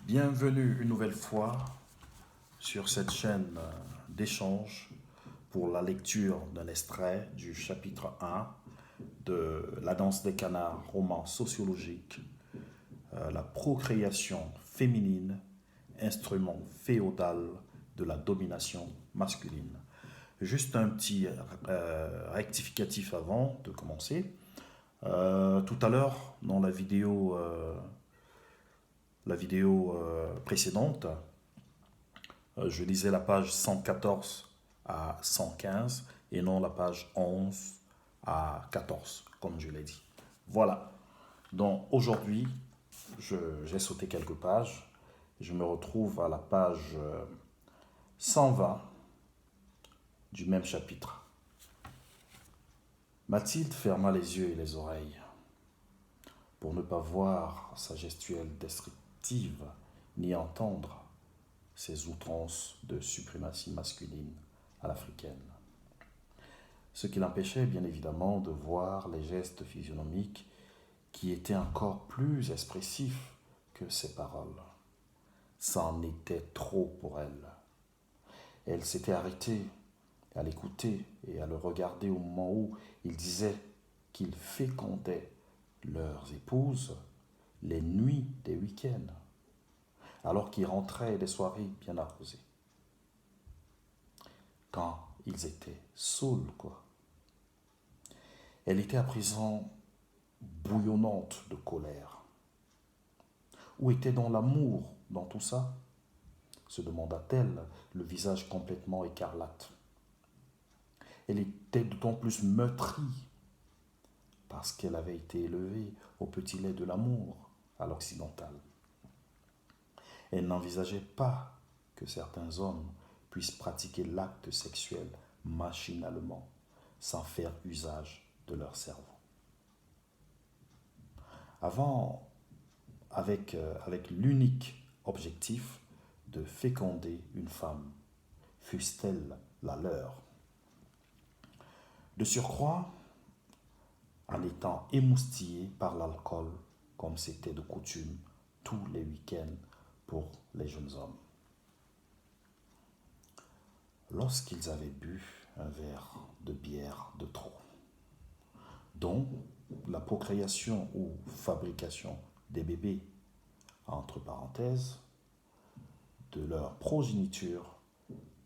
Bienvenue une nouvelle fois sur cette chaîne d'échange pour la lecture d'un extrait du chapitre 1 de La danse des canards, roman sociologique, la procréation féminine, instrument féodal de la domination masculine. Juste un petit rectificatif avant de commencer. Tout à l'heure, dans la vidéo précédente, je lisais la page 114 à 115 et non la page 11 à 14, comme je l'ai dit. Voilà. Donc aujourd'hui, j'ai sauté quelques pages. Je me retrouve à la page 120 du même chapitre. Mathilde ferma les yeux et les oreilles pour ne pas voir sa gestuelle descriptive ni entendre ses outrances de suprématie masculine à l'africaine. Ce qui l'empêchait bien évidemment de voir les gestes physionomiques qui étaient encore plus expressifs que ses paroles. C'en était trop pour elle. Elle s'était arrêtée à l'écouter et à le regarder au moment où il disait qu'ils fécondaient leurs épouses les nuits des week-ends, alors qu'ils rentraient des soirées bien arrosées. Quand ils étaient saouls, quoi. Elle était à présent bouillonnante de colère. Où était donc l'amour dans tout ça se demanda-t-elle, le visage complètement écarlate. Elle était d'autant plus meurtrie parce qu'elle avait été élevée au petit lait de l'amour à l'occidental. Elle n'envisageait pas que certains hommes puissent pratiquer l'acte sexuel machinalement, sans faire usage de leur cerveau. Avant, avec l'unique objectif de féconder une femme, fût-elle la leur. De surcroît, en étant émoustillés par l'alcool, comme c'était de coutume tous les week-ends pour les jeunes hommes. Lorsqu'ils avaient bu un verre de bière de trop, dont la procréation ou fabrication des bébés, entre parenthèses, de leur progéniture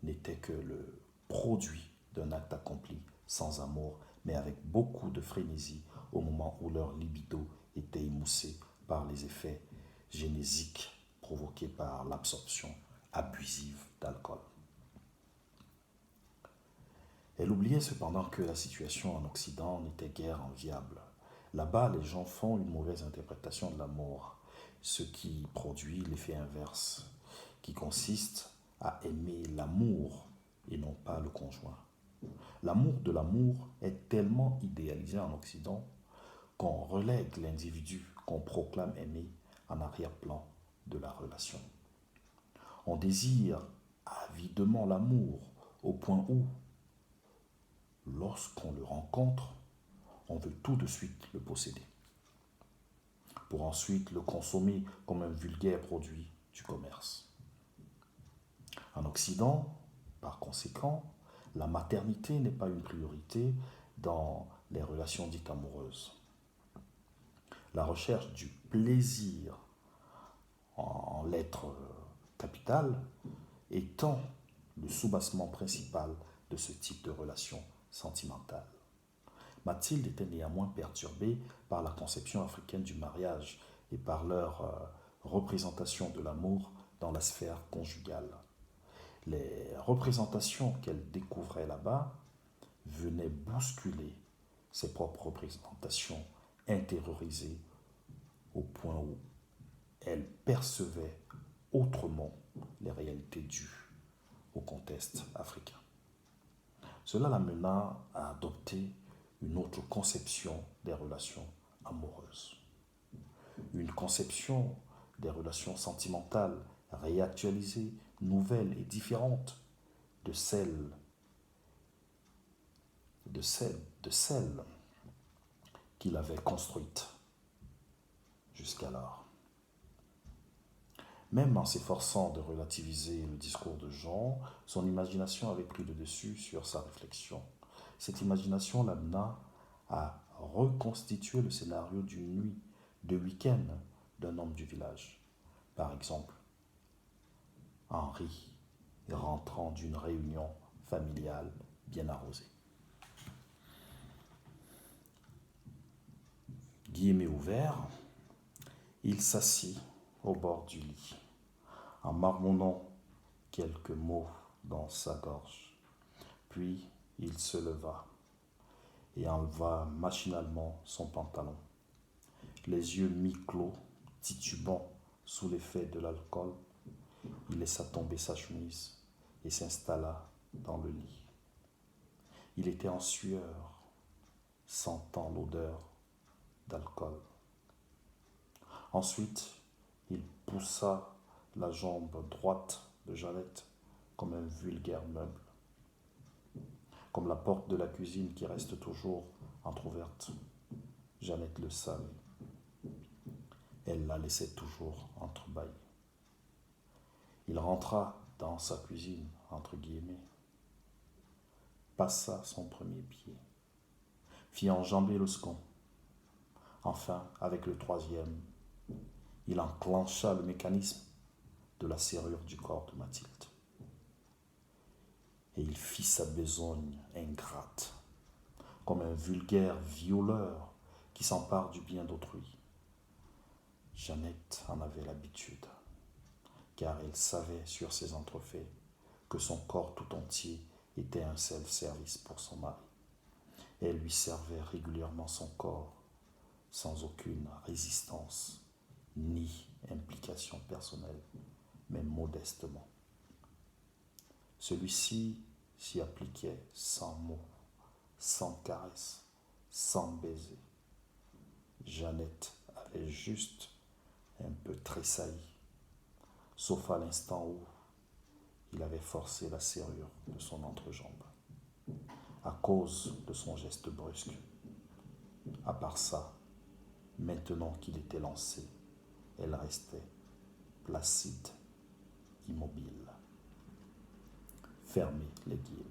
n'était que le produit d'un acte accompli sans amour, mais avec beaucoup de frénésie au moment où leur libido était émoussé par les effets génésiques provoqués par l'absorption abusive d'alcool. Elle oubliait cependant que la situation en Occident n'était guère enviable. Là-bas, les gens font une mauvaise interprétation de l'amour, ce qui produit l'effet inverse, qui consiste à aimer l'amour et non pas le conjoint. L'amour de l'amour est tellement idéalisé en Occident qu'on relègue l'individu qu'on proclame aimer en arrière-plan de la relation. On désire avidement l'amour au point où, lorsqu'on le rencontre, on veut tout de suite le posséder, pour ensuite le consommer comme un vulgaire produit du commerce. En Occident, par conséquent, la maternité n'est pas une priorité dans les relations dites amoureuses. La recherche du plaisir en lettres capitales étant le soubassement principal de ce type de relation sentimentale. Mathilde était néanmoins perturbée par la conception africaine du mariage et par leur représentation de l'amour dans la sphère conjugale. Les représentations qu'elle découvrait là-bas venaient bousculer ses propres représentations intériorisées au point où elle percevait autrement les réalités dues au contexte africain. Cela l'amena à adopter une autre conception des relations amoureuses. Une conception des relations sentimentales réactualisée, nouvelle et différente de celle qu'il avait construite jusqu'alors. Même en s'efforçant de relativiser le discours de Jean, son imagination avait pris le dessus sur sa réflexion. Cette imagination l'amena à reconstituer le scénario d'une nuit de week-end d'un homme du village. Par exemple, Henri rentrant d'une réunion familiale bien arrosée. Guillemets ouverts, il s'assit au bord du lit, en marmonnant quelques mots dans sa gorge. Puis il se leva et enleva machinalement son pantalon. Les yeux mi-clos, titubant sous l'effet de l'alcool, il laissa tomber sa chemise et s'installa dans le lit. Il était en sueur, sentant l'odeur d'alcool. Ensuite, il poussa la jambe droite de Jeannette comme un vulgaire meuble, comme la porte de la cuisine qui reste toujours entr'ouverte. Jeannette le savait. Elle la laissait toujours entrebâillée. Il rentra dans sa cuisine, entre guillemets, passa son premier pied, fit enjamber le second. Enfin, avec le troisième, il enclencha le mécanisme de la serrure du corps de Mathilde. Et il fit sa besogne ingrate, comme un vulgaire violeur qui s'empare du bien d'autrui. Jeannette en avait l'habitude, car elle savait sur ses entrefaits que son corps tout entier était un self-service pour son mari. Elle lui servait régulièrement son corps, sans aucune résistance ni implication personnelle, mais modestement. Celui-ci s'y appliquait sans mots, sans caresses, sans baiser. Jeannette avait juste un peu tressailli, sauf à l'instant où il avait forcé la serrure de son entrejambe, à cause de son geste brusque. À part ça, maintenant qu'il était lancé, elle restait placide, immobile. Fermez les guillemets.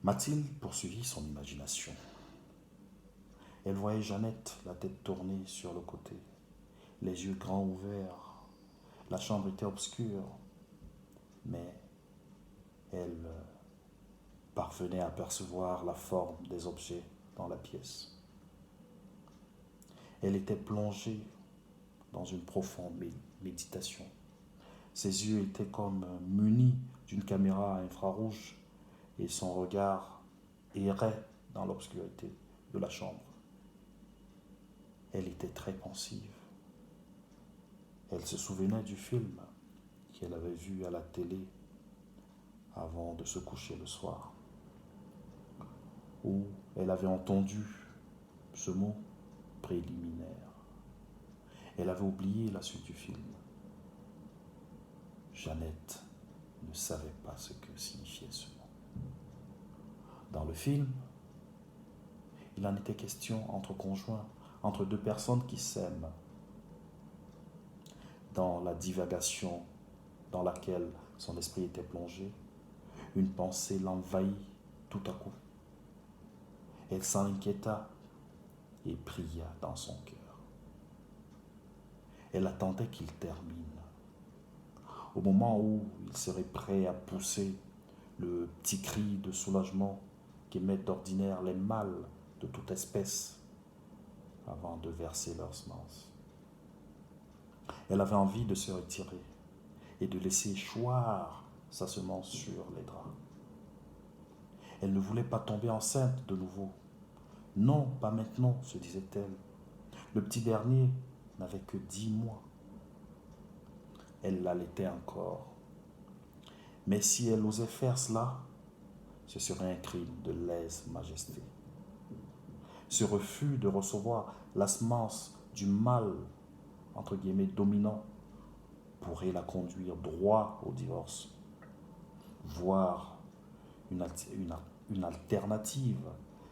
Mathilde poursuivit son imagination. Elle voyait Jeannette, la tête tournée sur le côté, les yeux grands ouverts. La chambre était obscure, mais elle parvenait à percevoir la forme des objets dans la pièce. Elle était plongée dans une profonde méditation. Ses yeux étaient comme munis d'une caméra à infrarouge et son regard errait dans l'obscurité de la chambre. Elle était très pensive. Elle se souvenait du film qu'elle avait vu à la télé avant de se coucher le soir, où elle avait entendu ce mot préliminaire. Elle avait oublié la suite du film. Jeannette ne savait pas ce que signifiait ce mot. Dans le film, il en était question entre conjoints, entre deux personnes qui s'aiment. Dans la divagation dans laquelle son esprit était plongé, une pensée l'envahit tout à coup. Elle s'en inquiéta et pria dans son cœur. Elle attendait qu'il termine. Au moment où il serait prêt à pousser le petit cri de soulagement qu'émettent d'ordinaire les mâles de toute espèce avant de verser leur semence. Elle avait envie de se retirer et de laisser choir sa semence sur les draps. Elle ne voulait pas tomber enceinte de nouveau. Non, pas maintenant, se disait-elle. Le petit dernier n'avait que 10 mois. Elle l'allaitait encore. Mais si elle osait faire cela, ce serait un crime de lèse-majesté. Ce refus de recevoir la semence du mâle, entre guillemets, dominant, pourrait la conduire droit au divorce, voire une alternative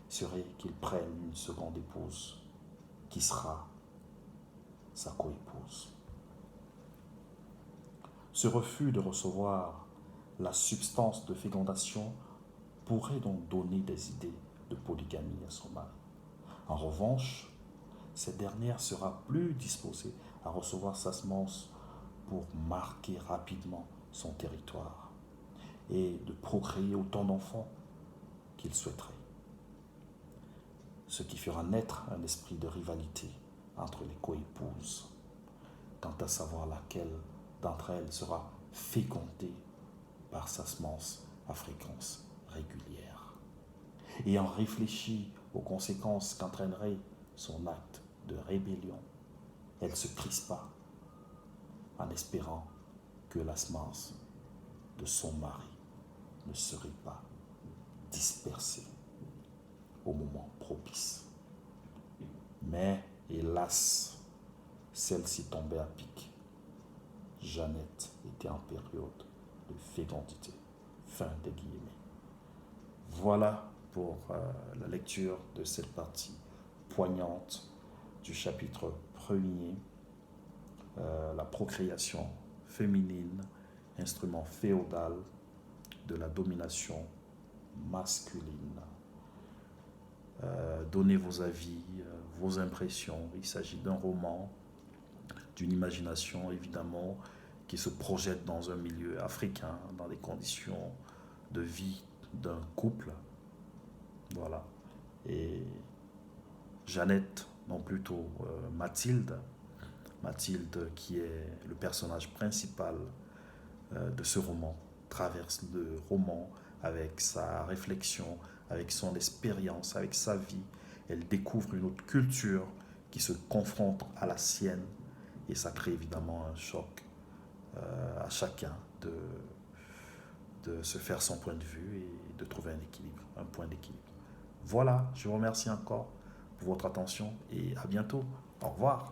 serait qu'il prenne une seconde épouse qui sera sa coépouse. épouse. Ce refus de recevoir la substance de fécondation pourrait donc donner des idées de polygamie à son mari. En revanche, cette dernière sera plus disposée à recevoir sa semence pour marquer rapidement son territoire et de procréer autant d'enfants qu'il souhaiterait. Ce qui fera naître un esprit de rivalité entre les coépouses, quant à savoir laquelle d'entre elles sera fécondée par sa semence à fréquence régulière. Ayant réfléchi aux conséquences qu'entraînerait son acte de rébellion, elle se crispa en espérant que la semence de son mari ne serait pas dispersée au moment propice. Mais, hélas, celle-ci tombait à pic. Jeannette était en période de fécondité. Fin des guillemets. Voilà pour la lecture de cette partie poignante du chapitre 1er, la procréation féminine, instrument féodal de la domination masculine. Donnez vos avis, vos impressions. Il s'agit d'un roman, d'une imagination évidemment, qui se projette dans un milieu africain, dans les conditions de vie d'un couple. Voilà. Et Jeannette, non plutôt Mathilde, qui est le personnage principal de ce roman, traverse le roman avec sa réflexion, avec son expérience, avec sa vie. Elle découvre une autre culture qui se confronte à la sienne et ça crée évidemment un choc à chacun de se faire son point de vue et de trouver un équilibre, un point d'équilibre. Voilà, je vous remercie encore pour votre attention et à bientôt. Au revoir.